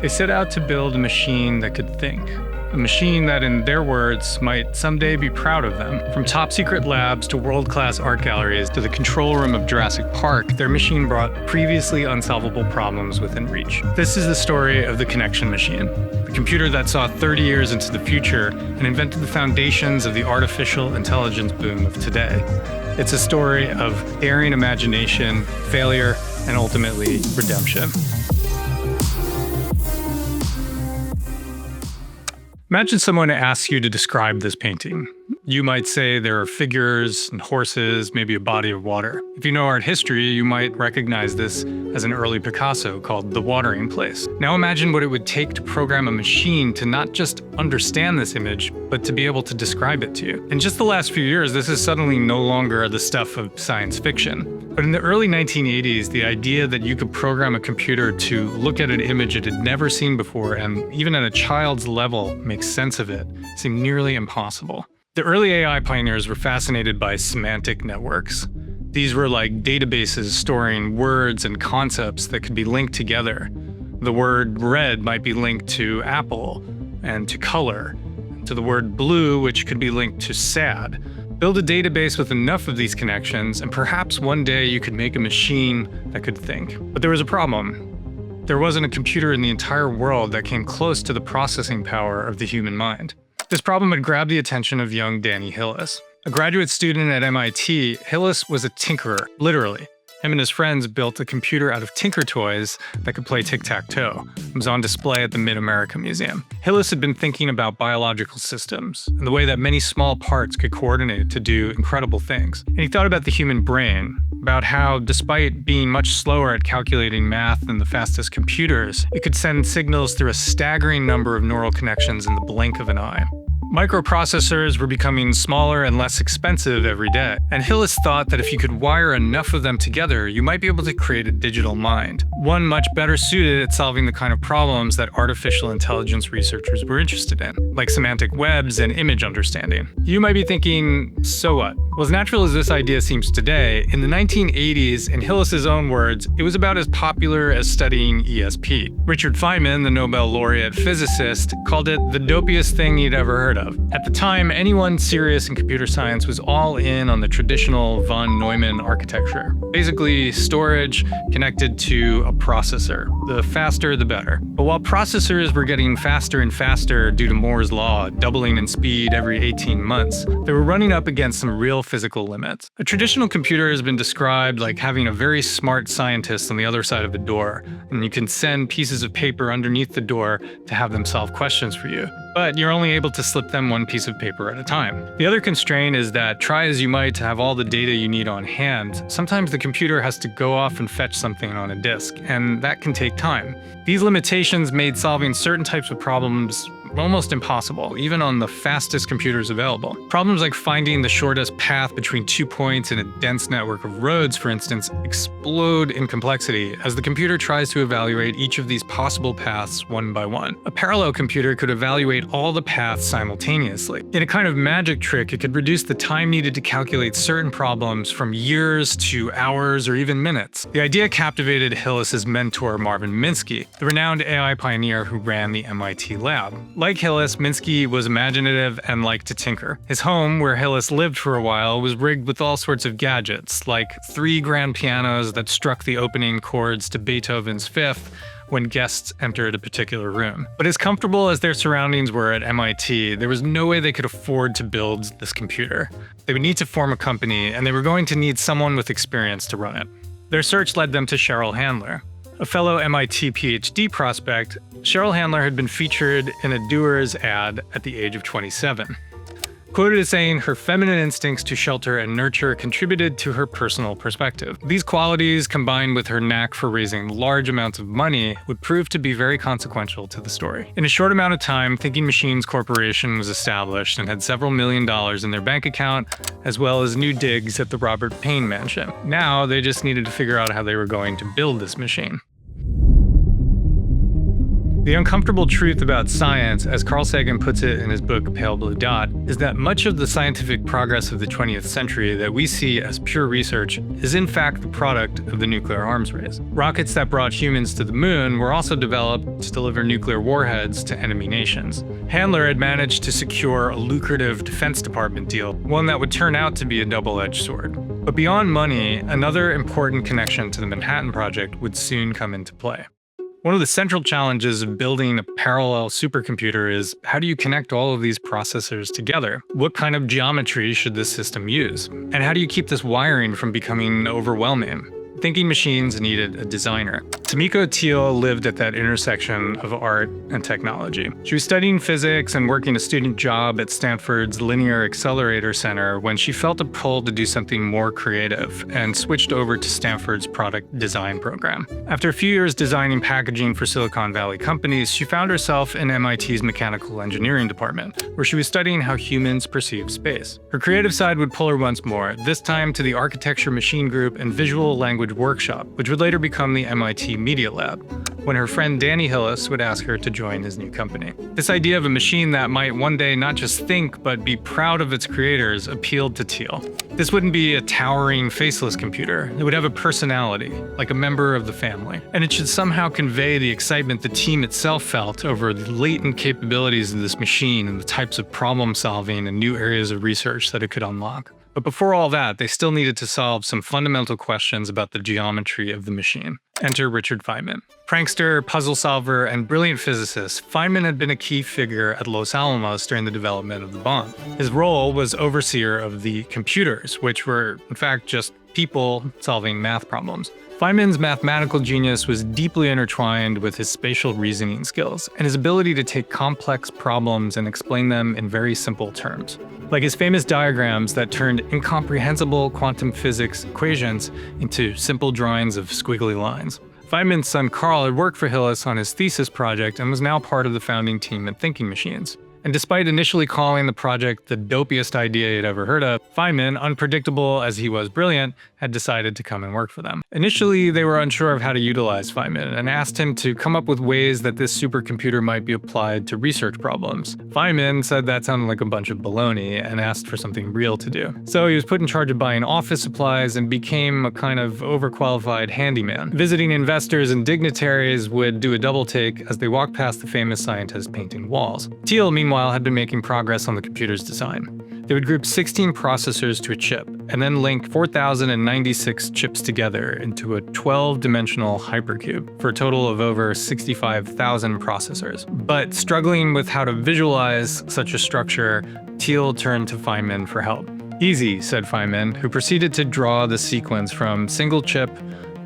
They set out to build a machine that could think. A machine that, in their words, might someday be proud of them. From top-secret labs to world-class art galleries to the control room of Jurassic Park, their machine brought previously unsolvable problems within reach. This is the story of the Connection Machine, the computer that saw 30 years into the future and invented the foundations of the artificial intelligence boom of today. It's a story of daring imagination, failure, and ultimately redemption. Imagine someone asks you to describe this painting. You might say there are figures and horses, maybe a body of water. If you know art history, you might recognize this as an early Picasso called The Watering Place. Now imagine what it would take to program a machine to not just understand this image, but to be able to describe it to you. In just the last few years, this is suddenly no longer the stuff of science fiction. But in the early 1980s, the idea that you could program a computer to look at an image it had never seen before and even at a child's level make sense of it seemed nearly impossible. The early AI pioneers were fascinated by semantic networks. These were like databases storing words and concepts that could be linked together. The word red might be linked to apple and to color, to the word blue, which could be linked to sad. Build a database with enough of these connections, and perhaps one day you could make a machine that could think. But there was a problem. There wasn't a computer in the entire world that came close to the processing power of the human mind. This problem had grabbed the attention of young Danny Hillis. A graduate student at MIT, Hillis was a tinkerer, literally. Him and his friends built a computer out of Tinker Toys that could play tic-tac-toe. It was on display at the Mid-America Museum. Hillis had been thinking about biological systems and the way that many small parts could coordinate to do incredible things. And he thought about the human brain, about how, despite being much slower at calculating math than the fastest computers, it could send signals through a staggering number of neural connections in the blink of an eye. Microprocessors were becoming smaller and less expensive every day, and Hillis thought that if you could wire enough of them together, you might be able to create a digital mind, one much better suited at solving the kind of problems that artificial intelligence researchers were interested in, like semantic webs and image understanding. You might be thinking, so what? Well, as natural as this idea seems today, in the 1980s, in Hillis's own words, it was about as popular as studying ESP. Richard Feynman, the Nobel laureate physicist, called it the dopiest thing he'd ever heard of. At the time, anyone serious in computer science was all in on the traditional von Neumann architecture. Basically, storage connected to a processor. The faster, the better. But while processors were getting faster and faster due to Moore's law, doubling in speed every 18 months, they were running up against some real physical limits. A traditional computer has been described like having a very smart scientist on the other side of the door, and you can send pieces of paper underneath the door to have them solve questions for you. But you're only able to slip them one piece of paper at a time. The other constraint is that, try as you might to have all the data you need on hand, sometimes the computer has to go off and fetch something on a disk, and that can take time. These limitations made solving certain types of problems almost impossible, even on the fastest computers available. Problems like finding the shortest path between 2 points in a dense network of roads, for instance, explode in complexity as the computer tries to evaluate each of these possible paths one by one. A parallel computer could evaluate all the paths simultaneously. In a kind of magic trick, it could reduce the time needed to calculate certain problems from years to hours or even minutes. The idea captivated Hillis's mentor Marvin Minsky, the renowned AI pioneer who ran the MIT lab. Like Hillis, Minsky was imaginative and liked to tinker. His home, where Hillis lived for a while, was rigged with all sorts of gadgets, like 3 grand pianos that struck the opening chords to Beethoven's Fifth when guests entered a particular room. But as comfortable as their surroundings were at MIT, there was no way they could afford to build this computer. They would need to form a company, and they were going to need someone with experience to run it. Their search led them to Cheryl Handler. A fellow MIT PhD prospect, Cheryl Handler had been featured in a Doers ad at the age of 27. Quoted as saying her feminine instincts to shelter and nurture contributed to her personal perspective. These qualities, combined with her knack for raising large amounts of money, would prove to be very consequential to the story. In a short amount of time, Thinking Machines Corporation was established and had several $1 million in their bank account, as well as new digs at the Robert Payne mansion. Now, they just needed to figure out how they were going to build this machine. The uncomfortable truth about science, as Carl Sagan puts it in his book Pale Blue Dot, is that much of the scientific progress of the 20th century that we see as pure research is in fact the product of the nuclear arms race. Rockets that brought humans to the moon were also developed to deliver nuclear warheads to enemy nations. Handler had managed to secure a lucrative Defense Department deal, one that would turn out to be a double-edged sword. But beyond money, another important connection to the Manhattan Project would soon come into play. One of the central challenges of building a parallel supercomputer is, how do you connect all of these processors together? What kind of geometry should this system use? And how do you keep this wiring from becoming overwhelming? Thinking machines needed a designer. Tomiko Thiel lived at that intersection of art and technology. She was studying physics and working a student job at Stanford's Linear Accelerator Center when she felt a pull to do something more creative and switched over to Stanford's product design program. After a few years designing packaging for Silicon Valley companies, she found herself in MIT's mechanical engineering department, where she was studying how humans perceive space. Her creative side would pull her once more, this time to the Architecture Machine Group and Visual Language Workshop, which would later become the MIT Media Lab, when her friend Danny Hillis would ask her to join his new company. This idea of a machine that might one day not just think, but be proud of its creators appealed to Thiel. This wouldn't be a towering, faceless computer. It would have a personality, like a member of the family. And it should somehow convey the excitement the team itself felt over the latent capabilities of this machine and the types of problem solving and new areas of research that it could unlock. But before all that, they still needed to solve some fundamental questions about the geometry of the machine. Enter Richard Feynman. Prankster, puzzle solver, and brilliant physicist, Feynman had been a key figure at Los Alamos during the development of the bomb. His role was overseer of the computers, which were, in fact, just people solving math problems. Feynman's mathematical genius was deeply intertwined with his spatial reasoning skills and his ability to take complex problems and explain them in very simple terms. Like his famous diagrams that turned incomprehensible quantum physics equations into simple drawings of squiggly lines. Feynman's son Carl had worked for Hillis on his thesis project and was now part of the founding team at Thinking Machines. And despite initially calling the project the dopiest idea he'd ever heard of, Feynman, unpredictable as he was brilliant, had decided to come and work for them. Initially, they were unsure of how to utilize Feynman and asked him to come up with ways that this supercomputer might be applied to research problems. Feynman said that sounded like a bunch of baloney and asked for something real to do. So he was put in charge of buying office supplies and became a kind of overqualified handyman. Visiting investors and dignitaries would do a double take as they walked past the famous scientist painting walls. Thiel, meanwhile, had been making progress on the computer's design. They would group 16 processors to a chip, and then link 4,096 chips together into a 12-dimensional hypercube for a total of over 65,000 processors. But struggling with how to visualize such a structure, Thiel turned to Feynman for help. "Easy," said Feynman, who proceeded to draw the sequence from single chip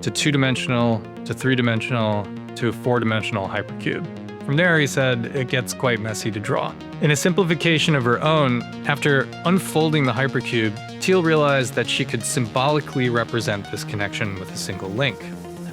to 2-dimensional to 3-dimensional to a 4-dimensional hypercube. From there, he said, it gets quite messy to draw. In a simplification of her own, after unfolding the hypercube, Thiel realized that she could symbolically represent this connection with a single link.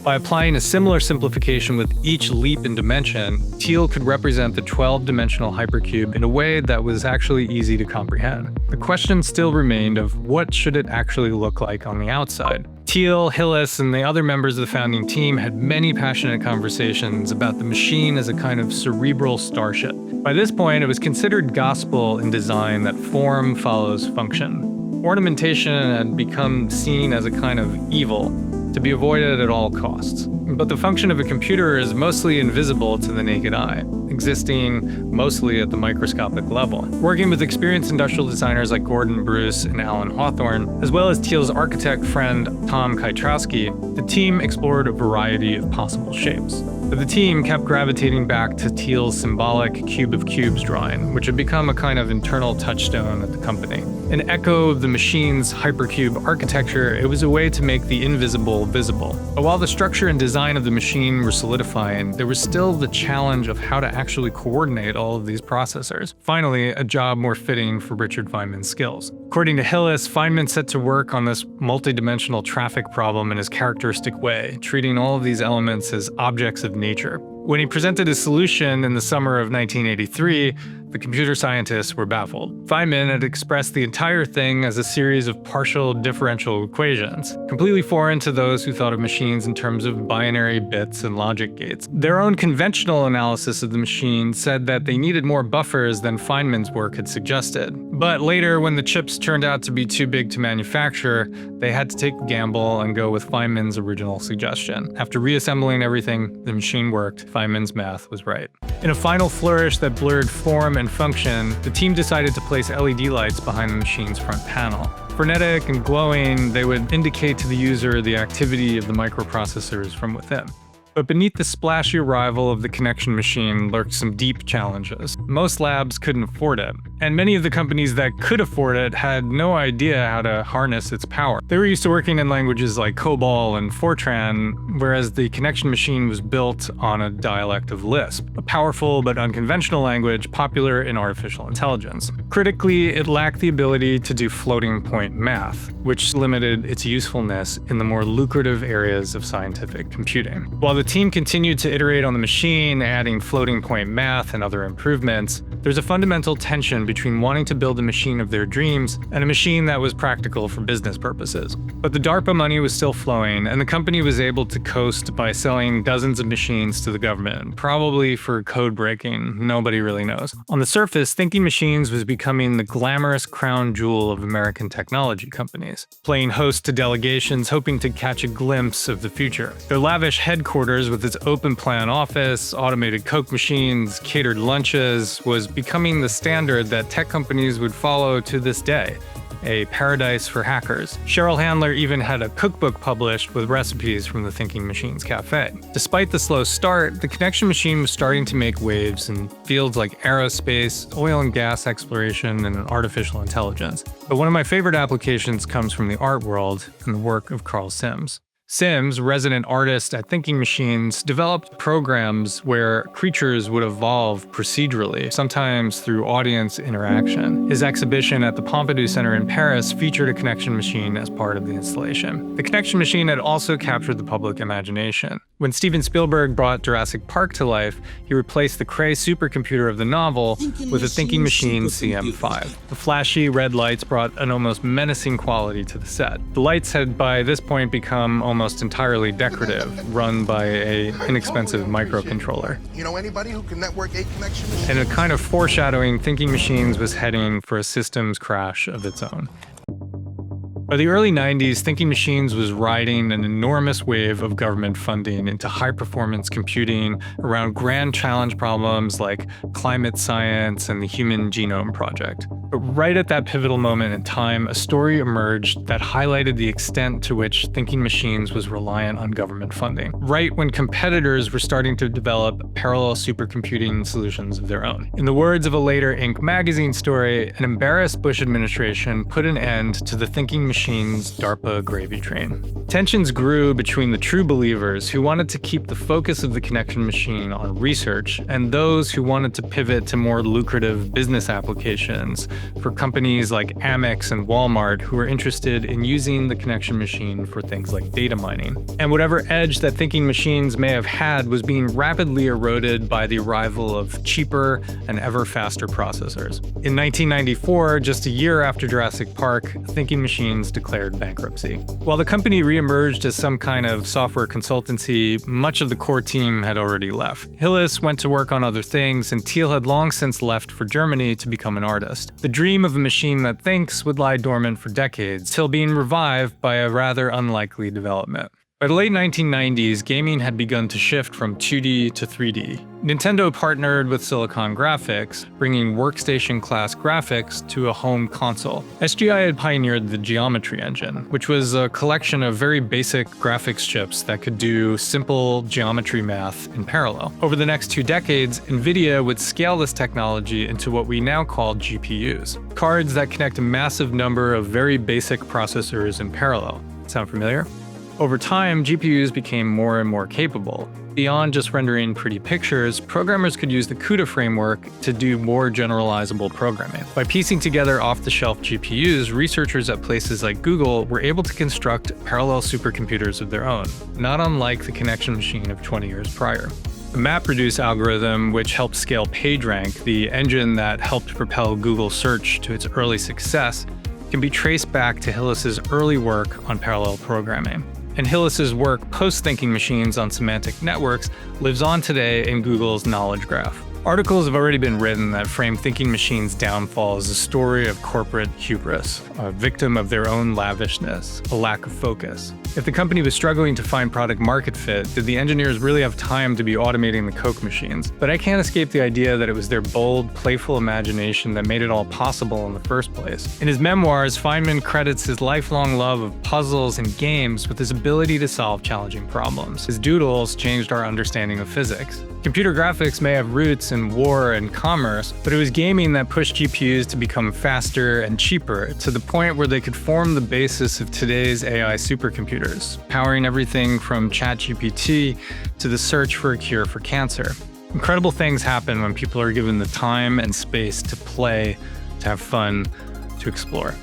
By applying a similar simplification with each leap in dimension, Thiel could represent the 12-dimensional hypercube in a way that was actually easy to comprehend. The question still remained of what should it actually look like on the outside. Thiel, Hillis, and the other members of the founding team had many passionate conversations about the machine as a kind of cerebral starship. By this point, it was considered gospel in design that form follows function. Ornamentation had become seen as a kind of evil, to be avoided at all costs. But the function of a computer is mostly invisible to the naked eye, existing mostly at the microscopic level. Working with experienced industrial designers like Gordon Bruce and Alan Hawthorne, as well as Thiel's architect friend Tom Kajtrowski, the team explored a variety of possible shapes. But the team kept gravitating back to Thiel's symbolic cube of cubes drawing, which had become a kind of internal touchstone at the company. An echo of the machine's hypercube architecture, it was a way to make the invisible visible. But while the structure and design of the machine were solidifying, there was still the challenge of how to actually coordinate all of these processors. Finally, a job more fitting for Richard Feynman's skills. According to Hillis, Feynman set to work on this multidimensional traffic problem in his characteristic way, treating all of these elements as objects of nature. When he presented his solution in the summer of 1983, the computer scientists were baffled. Feynman had expressed the entire thing as a series of partial differential equations, completely foreign to those who thought of machines in terms of binary bits and logic gates. Their own conventional analysis of the machine said that they needed more buffers than Feynman's work had suggested. But later, when the chips turned out to be too big to manufacture, they had to take a gamble and go with Feynman's original suggestion. After reassembling everything, the machine worked. Feynman's math was right. In a final flourish that blurred form and function, the team decided to place LED lights behind the machine's front panel. Frenetic and glowing, they would indicate to the user the activity of the microprocessors from within. But beneath the splashy arrival of the connection machine lurked some deep challenges. Most labs couldn't afford it, and many of the companies that could afford it had no idea how to harness its power. They were used to working in languages like COBOL and Fortran, whereas the connection machine was built on a dialect of Lisp, a powerful but unconventional language popular in artificial intelligence. Critically, it lacked the ability to do floating point math, which limited its usefulness in the more lucrative areas of scientific computing. While the team continued to iterate on the machine, adding floating point math and other improvements, there's a fundamental tension between wanting to build a machine of their dreams and a machine that was practical for business purposes. But the DARPA money was still flowing, and the company was able to coast by selling dozens of machines to the government, probably for code breaking. Nobody really knows. On the surface, thinking machines was becoming the glamorous crown jewel of American technology companies, playing host to delegations hoping to catch a glimpse of the future. Their lavish headquarters with its open plan office, automated Coke machines, catered lunches, was becoming the standard that tech companies would follow to this day. A paradise for hackers. Cheryl Handler even had a cookbook published with recipes from the Thinking Machines Cafe. Despite the slow start, the connection machine was starting to make waves in fields like aerospace, oil and gas exploration, and artificial intelligence. But one of my favorite applications comes from the art world and the work of Carl Sims. Sims, resident artist at Thinking Machines, developed programs where creatures would evolve procedurally, sometimes through audience interaction. His exhibition at the Pompidou Center in Paris featured a connection machine as part of the installation. The connection machine had also captured the public imagination. When Steven Spielberg brought Jurassic Park to life, he replaced the Cray supercomputer of the novel with a Thinking Machine CM5. The flashy red lights brought an almost menacing quality to the set. The lights had by this point become almost entirely decorative, run by an inexpensive microcontroller. You know anybody who can network a connection machine? And a kind of foreshadowing, Thinking Machines was heading for a systems crash of its own. By the early 90s, Thinking Machines was riding an enormous wave of government funding into high-performance computing around grand challenge problems like climate science and the Human Genome Project. But right at that pivotal moment in time, a story emerged that highlighted the extent to which Thinking Machines was reliant on government funding, right when competitors were starting to develop parallel supercomputing solutions of their own. In the words of a later Inc. magazine story, an embarrassed Bush administration put an end to the Thinking Machines DARPA gravy train. Tensions grew between the true believers who wanted to keep the focus of the connection machine on research and those who wanted to pivot to more lucrative business applications for companies like Amex and Walmart who were interested in using the connection machine for things like data mining. And whatever edge that Thinking Machines may have had was being rapidly eroded by the arrival of cheaper and ever faster processors. In 1994, just a year after Jurassic Park, Thinking Machines declared bankruptcy. While the company reemerged as some kind of software consultancy, much of the core team had already left. Hillis went to work on other things, and Thiel had long since left for Germany to become an artist. The dream of a machine that thinks would lie dormant for decades, till being revived by a rather unlikely development. By the late 1990s, gaming had begun to shift from 2D to 3D. Nintendo partnered with Silicon Graphics, bringing workstation-class graphics to a home console. SGI had pioneered the Geometry Engine, which was a collection of very basic graphics chips that could do simple geometry math in parallel. Over the next 2 decades, NVIDIA would scale this technology into what we now call GPUs, cards that connect a massive number of very basic processors in parallel. Sound familiar? Over time, GPUs became more and more capable. Beyond just rendering pretty pictures, programmers could use the CUDA framework to do more generalizable programming. By piecing together off-the-shelf GPUs, researchers at places like Google were able to construct parallel supercomputers of their own, not unlike the connection machine of 20 years prior. The MapReduce algorithm, which helped scale PageRank, the engine that helped propel Google search to its early success, can be traced back to Hillis's early work on parallel programming. And Hillis's work post-thinking machines on semantic networks lives on today in Google's knowledge graph. Articles have already been written that frame thinking machines' downfall as a story of corporate hubris, a victim of their own lavishness, a lack of focus. If the company was struggling to find product market fit, did the engineers really have time to be automating the Coke machines? But I can't escape the idea that it was their bold, playful imagination that made it all possible in the first place. In his memoirs, Feynman credits his lifelong love of puzzles and games with his ability to solve challenging problems. His doodles changed our understanding of physics. Computer graphics may have roots in war and commerce, but it was gaming that pushed GPUs to become faster and cheaper, to the point where they could form the basis of today's AI supercomputers, powering everything from ChatGPT to the search for a cure for cancer. Incredible things happen when people are given the time and space to play, to have fun, to explore.